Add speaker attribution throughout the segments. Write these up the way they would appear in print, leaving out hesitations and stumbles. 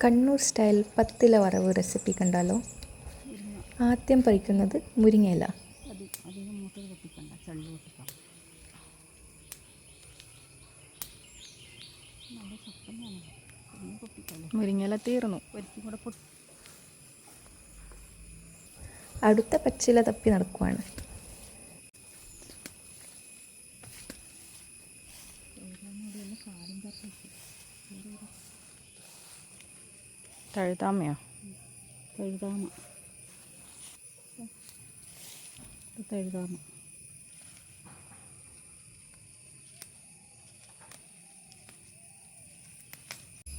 Speaker 1: Kannur style പത്തില വറവ് recipe കണ്ടാലോ. ആദ്യം പറിക്കുന്നത് മുരിങ്ങയില.
Speaker 2: മുരിങ്ങയില തീർന്നു.
Speaker 1: അടുത്ത പച്ചില തപ്പി നടക്കുവാണ്.
Speaker 2: തഴുതാമയോ?
Speaker 3: തഴുതാമ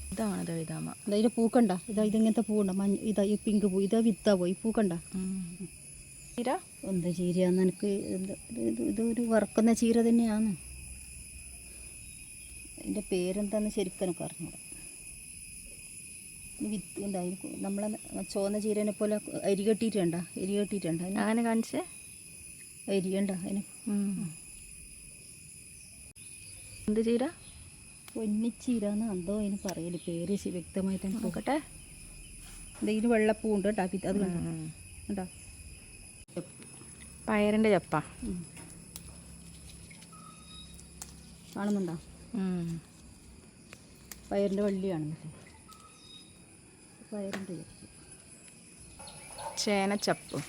Speaker 2: ഇതാണ് തഴുതാമ.
Speaker 3: അതിൻ്റെ പൂക്കണ്ട. ഇതിങ്ങനത്തെ പൂവുണ്ട. ഇതാ ഈ പിങ്ക് പൂ. ഇതാ വിത്താ പോയി പൂക്കണ്ട.
Speaker 2: ചീര
Speaker 3: എന്താ ചീരയാന്ന് എനിക്ക് ഇതൊരു വറക്കുന്ന ചീര തന്നെയാണ്. അതിൻ്റെ പേരെന്താന്ന് ശരിക്കും എനിക്ക് അറിഞ്ഞൂടാ. വിത്ത് ഉണ്ടായി. നമ്മളെ ചുവന്ന ചീരനെ പോലെ അരി കെട്ടിയിട്ടുണ്ട.
Speaker 2: അങ്ങനെ കാണിച്ചേ.
Speaker 3: അരിയണ്ട അതിന്.
Speaker 2: എന്ത് ചീര?
Speaker 3: പൊന്നിച്ചീരാന്ന് എന്തോ അതിന് പറയല്. പേര് വ്യക്തമായിട്ട്
Speaker 2: നോക്കട്ടെ.
Speaker 3: എന്തെങ്കിലും വെള്ളപ്പൂ ഉണ്ട് കേട്ടോ. അത് കണ്ടോ?
Speaker 2: പയറിൻ്റെ ചപ്പ
Speaker 3: കാണുന്നുണ്ടോ? പയറിൻ്റെ വള്ളിയാണ്. പയറിൻ്റെ ചപ്പ്.
Speaker 2: ചേനച്ചപ്പ്.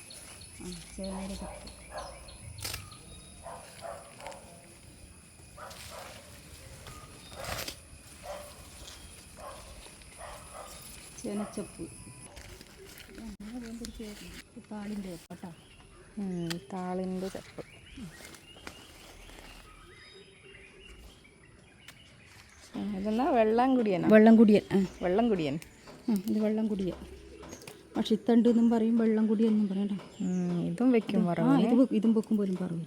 Speaker 3: ചേനയുടെ ചപ്പ്. ചേനച്ചപ്പ്. താളിൻ്റെ ചപ്പ.
Speaker 2: താളിൻ്റെ ചപ്പ്. ഇതെന്നാ വെള്ളംകുടിയൻ.
Speaker 3: ഇത് വെള്ളംകുടിയൻ. പക്ഷെ ഇത്തണ്ട് എന്നും പറയും, വെള്ളംകുടിയൻ എന്നും പറയണ്ട.
Speaker 2: ഇതും വെക്കും.
Speaker 3: ഇതും വെക്കും പോലും പറയും.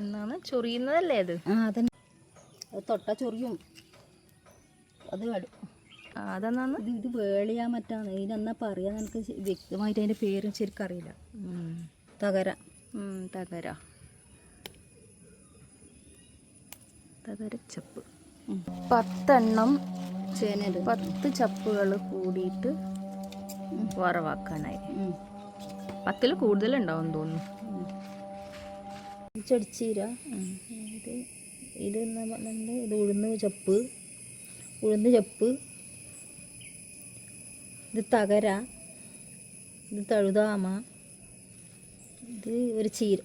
Speaker 2: എന്നാണ് ചൊറിയുന്നതല്ലേ അത്?
Speaker 3: അതന്നെ. അത് തൊട്ടാ ചൊറിയും. അത്
Speaker 2: അതെന്നാണ്
Speaker 3: ഇത് വേളിയാ മറ്റാണ്. ഇതിനെന്നാ പറയാന്ന് എനിക്ക് വ്യക്തമായിട്ട് അതിൻ്റെ പേര് ശരിക്കും അറിയില്ല.
Speaker 2: തകരച്ചപ്പ്. 10 എണ്ണം ചേന. 10 ചപ്പുകൾ കൂടിയിട്ട് വറവാക്കാനായി. 10ൽ കൂടുതലുണ്ടാവും തോന്നുന്നു.
Speaker 3: ചെടിച്ചീര. ഇത് ഉഴുന്ന് ചപ്പ്. ഇത് തകര. ഇത് തഴുതാമ. ഇത്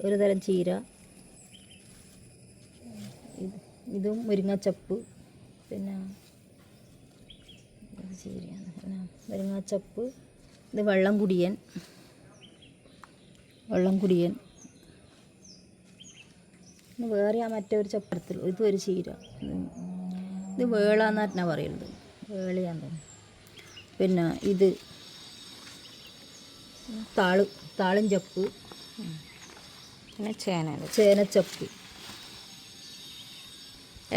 Speaker 3: ഒരു തരം ചീര. ഇതും മുരിങ്ങച്ചപ്പ്. പിന്നെ ഇത് ചീരയാണ്. പിന്നെ മുരിങ്ങച്ചപ്പ്. ഇത് വെള്ളംകുടിയൻ. പിന്നെ വേറെ മറ്റൊരു ചപ്പരത്തിൽ ഇതൊരു ചീര. ഇത് വേളാന്നാ പറയുന്നത്. വേളിയാന്ന് തോന്നുന്നു. പിന്നെ ഇത് താളിഞ്ചപ്പ്.
Speaker 2: പിന്നെ
Speaker 3: ചേനച്ചപ്പ്.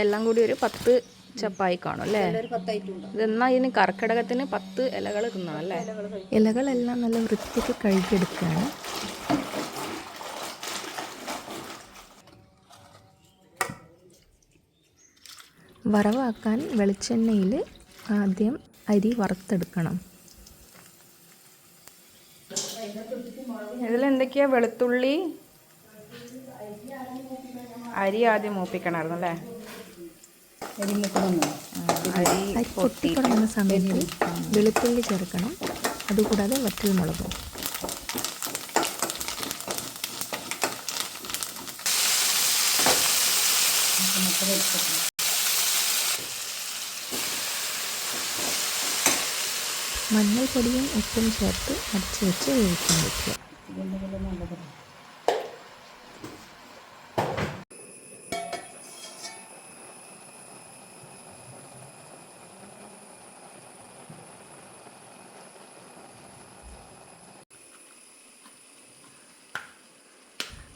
Speaker 2: എല്ലാം കൂടി ഒരു 10 ചപ്പായി കാണും അല്ലേ? ഇതെന്നാ ഇതിന് കർക്കിടകത്തിന് 10 ഇലകൾ തിന്നണം അല്ലേ?
Speaker 1: ഇലകളെല്ലാം നല്ല വൃത്തിക്ക് കഴുകിയെടുക്കുകയാണ്. വറവാക്കാൻ വെളിച്ചെണ്ണയിൽ ആദ്യം അരി വറുത്തെടുക്കണം.
Speaker 2: ഇതിലെന്തൊക്കെയാ? വെളുത്തുള്ളി, അരി ആദ്യം മൂപ്പിക്കണമായിരുന്നു അല്ലേ?
Speaker 1: അരി പൊട്ടിത്തുടങ്ങുന്ന സമയത്ത് വെളുത്തുള്ളി ചേർക്കണം. അതുകൂടാതെ വറ്റൽമുളകും. മഞ്ഞൾപ്പൊടിയും ഉപ്പും ചേർത്ത് അടച്ചു വെച്ച് വേവിക്കാൻ വയ്ക്കുക.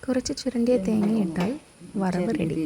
Speaker 1: കുറച്ച് ചുരണ്ടിയ തേങ്ങ ഇട്ടാൽ വറവ് റെഡി.